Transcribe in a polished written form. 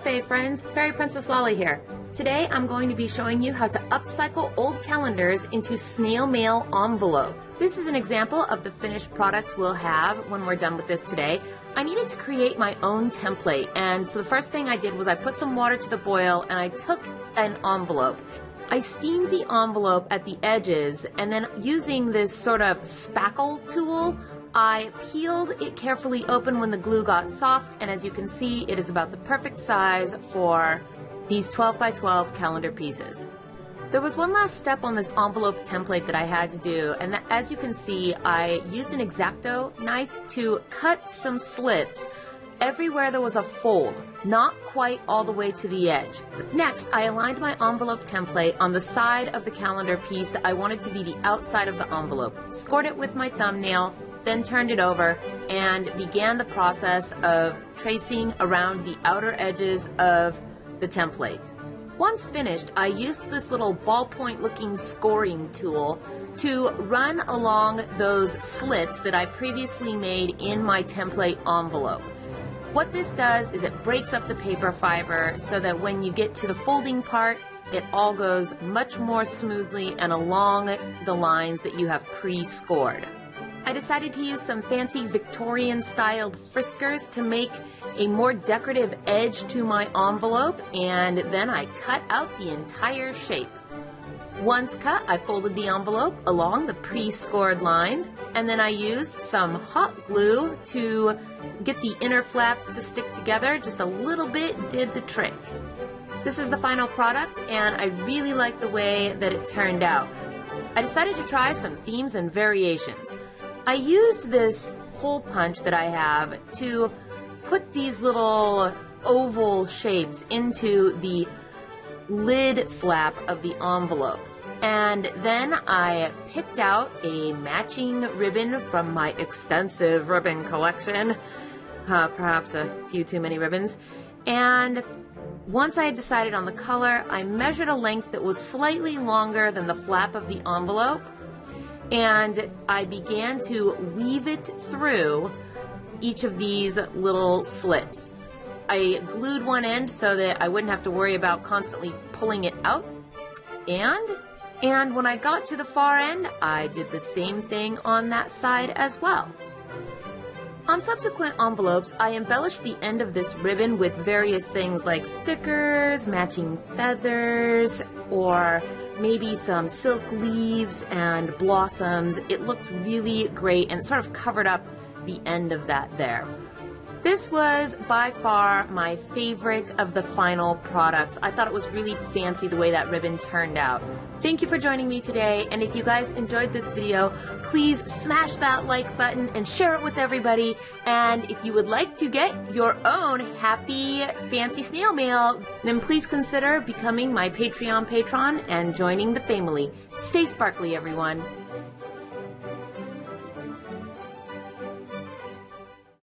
Fave friends, Fairy Princess Lolly here. Today I'm going to be showing you how to upcycle old calendars into snail mail envelope. This is an example of the finished product we'll have when we're done with this today. I needed to create my own template, and so the first thing I did was I put some water to the boil and I took an envelope. I steamed the envelope at the edges, and then using this sort of spackle tool, I peeled it carefully open when the glue got soft, and as you can see, it is about the perfect size for these 12 by 12 calendar pieces. There was one last step on this envelope template that I had to do, and that, as you can see, I used an X-Acto knife to cut some slits everywhere there was a fold, not quite all the way to the edge. Next, I aligned my envelope template on the side of the calendar piece that I wanted to be the outside of the envelope, scored it with my thumbnail, then turned it over and began the process of tracing around the outer edges of the template. Once finished, I used this little ballpoint looking scoring tool to run along those slits that I previously made in my template envelope. What this does is it breaks up the paper fiber so that when you get to the folding part, it all goes much more smoothly and along the lines that you have pre-scored. I decided to use some fancy Victorian-styled friskers to make a more decorative edge to my envelope, and then I cut out the entire shape. Once cut, I folded the envelope along the pre-scored lines, and then I used some hot glue to get the inner flaps to stick together. Just a little bit did the trick. This is the final product, and I really like the way that it turned out. I decided to try some themes and variations. I used this hole punch that I have to put these little oval shapes into the lid flap of the envelope. And then I picked out a matching ribbon from my extensive ribbon collection, perhaps a few too many ribbons. And once I had decided on the color, I measured a length that was slightly longer than the flap of the envelope, and I began to weave it through each of these little slits. I glued one end so that I wouldn't have to worry about constantly pulling it out. And when I got to the far end, I did the same thing on that side as well. On subsequent envelopes, I embellished the end of this ribbon with various things like stickers, matching feathers, or maybe some silk leaves and blossoms. It looked really great and sort of covered up the end of that there. This was by far my favorite of the final products. I thought it was really fancy the way that ribbon turned out. Thank you for joining me today, and if you guys enjoyed this video, please smash that like button and share it with everybody. And if you would like to get your own happy fancy snail mail, then please consider becoming my Patreon patron and joining the family. Stay sparkly, everyone.